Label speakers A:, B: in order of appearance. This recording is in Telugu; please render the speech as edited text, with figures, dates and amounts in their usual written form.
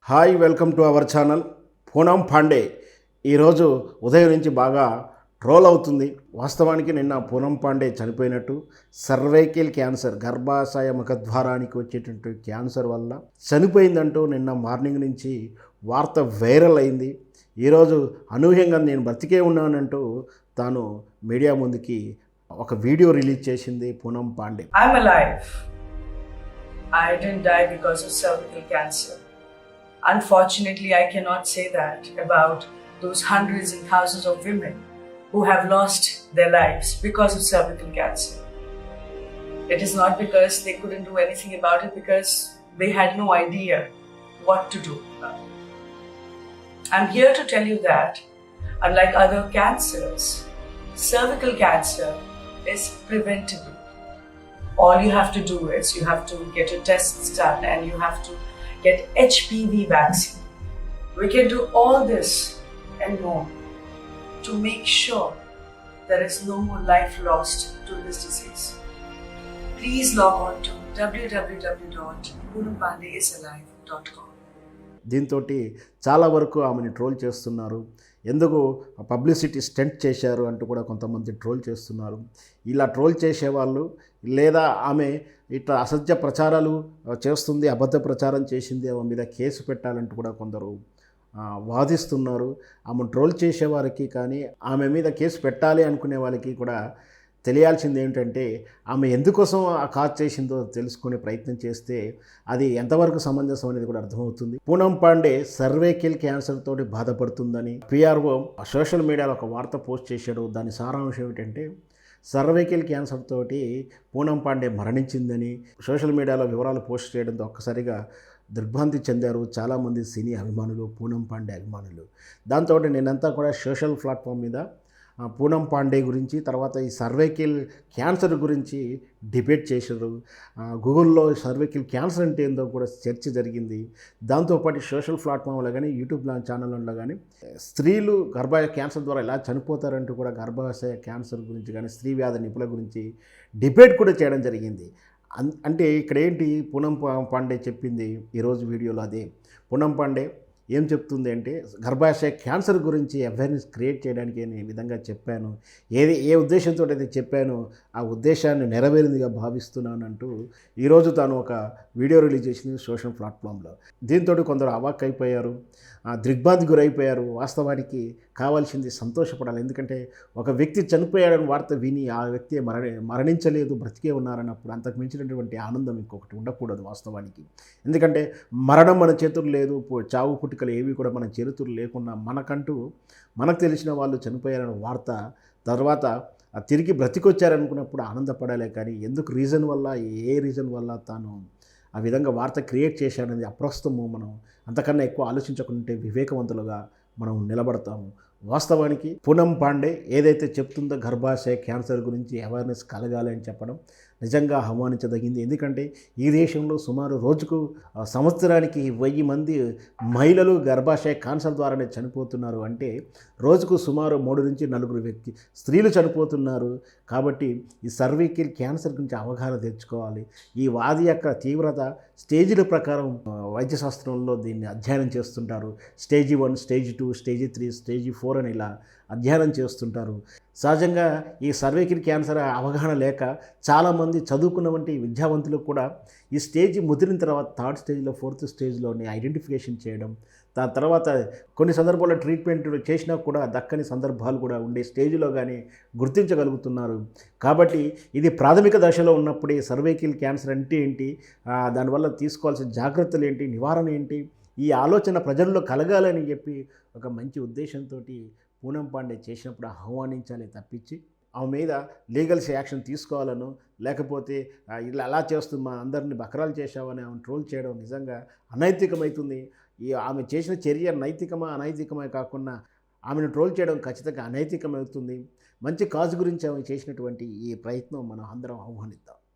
A: Hi welcome to our channel. Poonam Pandey ఈరోజు ఉదయం నుంచి బాగా ట్రోల్ అవుతుంది. వాస్తవానికి నిన్న పూనం పాండే చనిపోయినట్టు, సర్వైకల్ క్యాన్సర్ గర్భాశయ ముఖద్వారానికి వచ్చేటటువంటి క్యాన్సర్ వల్ల చనిపోయిందంటూ నిన్న మార్నింగ్ నుంచి వార్త వైరల్ అయింది. ఈరోజు అనూహ్యంగా నేను బ్రతికే ఉన్నానంటూ తాను మీడియా ముందుకి ఒక వీడియో రిలీజ్ చేసింది Poonam Pandey.
B: I'm alive. I didn't die because of cervical cancer. Unfortunately, I cannot say that about those hundreds and thousands of women who have lost their lives because of cervical cancer. It is not because they couldn't do anything about it, because they had no idea what to do. I'm here to tell you that, unlike other cancers, cervical cancer is preventable. All you have to do is you have to get your tests done and you have to get HPV vaccine. We can do all this and more to make sure there is no more life lost to this disease. Please log on to www.poonampandeisalive.com.
A: దీంతో చాలా వరకు ఆమెని ట్రోల్ చేస్తున్నారు. ఎందుకు పబ్లిసిటీ స్టంట్ చేశారు అంటూ కూడా కొంతమంది ట్రోల్ చేస్తున్నారు. ఇలా ట్రోల్ చేసేవాళ్ళు, లేదా ఆమె ఇట్లా అసత్య ప్రచారాలు చేస్తుంది, అబద్ధ ప్రచారం చేసింది, ఆమె మీద కేసు పెట్టాలంటూ కూడా కొందరు వాదిస్తున్నారు. ఆమె ట్రోల్ చేసేవారికి కానీ ఆమె మీద కేసు పెట్టాలి అనుకునే వాళ్ళకి కూడా తెలియాల్సింది ఏంటంటే, ఆమె ఎందుకోసం ఆ కాజ్ చేసిందో తెలుసుకునే ప్రయత్నం చేస్తే అది ఎంతవరకు సమంజసం అనేది కూడా అర్థమవుతుంది. పూనం పాండే సర్వైకల్ క్యాన్సర్ తోటి బాధపడుతుందని పిఆర్ఓ సోషల్ మీడియాలో ఒక వార్త పోస్ట్ చేశాడు. దాని సారాంశం ఏమిటంటే, సర్వైకల్ క్యాన్సర్ తోటి పూనం పాండే మరణించిందని సోషల్ మీడియాలో వివరాలు పోస్ట్ చేయడంతో ఒక్కసారిగా దిగ్భ్రాంతి చెందారు చాలామంది సినీ అభిమానులు, పూనం పాండే అభిమానులు. దాంతో నేనంతా కూడా సోషల్ ప్లాట్ఫామ్ మీద పూనం పాండే గురించి, తర్వాత ఈ సర్వైకల్ క్యాన్సర్ గురించి డిబేట్ చేశారు. గూగుల్లో సర్వైకల్ క్యాన్సర్ అంటే ఏందో కూడా చర్చ జరిగింది. దాంతోపాటు సోషల్ ప్లాట్ఫామ్లో కానీ యూట్యూబ్ ఛానళ్ళలో కానీ స్త్రీలు గర్భాశయ క్యాన్సర్ ద్వారా ఎలా చనిపోతారంటూ కూడా గర్భాశయ క్యాన్సర్ గురించి కానీ స్త్రీ వ్యాధి నిపుణుల గురించి డిబేట్ కూడా చేయడం జరిగింది. అంటే ఇక్కడ ఏంటి పూనం పాండే చెప్పింది ఈరోజు వీడియోలో అదే. పూనం పాండే ఏం చెప్తుంది అంటే, గర్భాశయ క్యాన్సర్ గురించి అవేర్నెస్ క్రియేట్ చేయడానికి నేను ఈ విధంగా చెప్పాను, ఏ ఉద్దేశంతో అయితే చెప్పానో ఆ ఉద్దేశాన్ని నెరవేరిందిగా భావిస్తున్నానంటూ ఈరోజు తాను ఒక వీడియో రిలీజ్ చేసింది సోషల్ ప్లాట్ఫామ్లో. దీంతో కొందరు అవాక్ అయిపోయారు, దిగ్భ్రాంతికి గురైపోయారు. వాస్తవానికి కావాల్సింది సంతోషపడాలి. ఎందుకంటే ఒక వ్యక్తి చనిపోయాడని వార్త విని ఆ వ్యక్తి మరణించలేదు, బ్రతికే ఉన్నారన్నప్పుడు అంతకు మించినటువంటి ఆనందం ఇంకొకటి ఉండకూడదు వాస్తవానికి. ఎందుకంటే మరణం మన చేతులు లేదు, చావు పుట్టుకలు ఏవి కూడా మన చేతులు లేకుండా మనకు తెలిసిన వాళ్ళు చనిపోయారన్న వార్త తర్వాత తిరిగి బ్రతికొచ్చారనుకున్నప్పుడు ఆనందపడాలే కానీ ఎందుకు రీజన్ వల్ల, ఏ రీజన్ వల్ల తాను ఆ విధంగా వార్త క్రియేట్ చేశాడనేది అప్రస్తుతము. మనం అంతకన్నా ఎక్కువ ఆలోచించకుంటే వివేకవంతులుగా మనం నిలబడతాము. వాస్తవానికి పూనం పాండే ఏదైతే చెప్తుందో గర్భాశయ క్యాన్సర్ గురించి అవేర్నెస్ కలగాలి అని చెప్పడం నిజంగా ఆహ్వానించదగింది. ఎందుకంటే ఈ దేశంలో సుమారు రోజుకు సంవత్సరానికి 1000 మంది మహిళలు గర్భాశయ క్యాన్సర్ ద్వారానే చనిపోతున్నారు. అంటే రోజుకు సుమారు 3 నుంచి 4 స్త్రీలు చనిపోతున్నారు. కాబట్టి ఈ సర్వైకల్ క్యాన్సర్ గురించి అవగాహన తెచ్చుకోవాలి. ఈ వ్యాధి యొక్క తీవ్రత స్టేజీల ప్రకారం వైద్యశాస్త్రంలో దీన్ని అధ్యయనం చేస్తుంటారు. స్టేజ్ 1, స్టేజ్ 2, స్టేజ్ 3, స్టేజ్ 4 అని ఇలా అధ్యయనం చేస్తుంటారు. సహజంగా ఈ సర్వైకల్ క్యాన్సర్ అవగాహన లేక చాలామంది చదువుకున్నటువంటి విద్యావంతులకు కూడా ఈ స్టేజ్ ముదిరిన తర్వాత 3rd స్టేజ్లో 4th స్టేజ్లోని ఐడెంటిఫికేషన్ చేయడం, దాని తర్వాత కొన్ని సందర్భాల్లో ట్రీట్మెంట్ చేసినా కూడా దక్కని సందర్భాలు కూడా ఉండే స్టేజ్లో కానీ గుర్తించగలుగుతున్నారు. కాబట్టి ఇది ప్రాథమిక దశలో ఉన్నప్పుడే సర్వైకల్ క్యాన్సర్ అంటే ఏంటి, దానివల్ల తీసుకోవాల్సిన జాగ్రత్తలు ఏంటి, నివారణ ఏంటి, ఈ ఆలోచన ప్రజల్లో కలగాలని చెప్పి ఒక మంచి ఉద్దేశంతో పూనం పాండే చేసినప్పుడు ఆహ్వానించాలి తప్పించి ఆమె మీద లీగల్ యాక్షన్ తీసుకోవాలను, లేకపోతే ఇలా అలా చేస్తూ మా అందరిని బకరాలు చేశావని ఆమెను ట్రోల్ చేయడం నిజంగా అనైతికమవుతుంది. ఆమె చేసిన చర్య నైతికమా అనైతికమే కాకుండా ఆమెను ట్రోల్ చేయడం ఖచ్చితంగా అనైతికమవుతుంది. మంచి కాజు గురించి ఆమె చేసినటువంటి ఈ ప్రయత్నం మనం అందరం ఆహ్వానిద్దాం.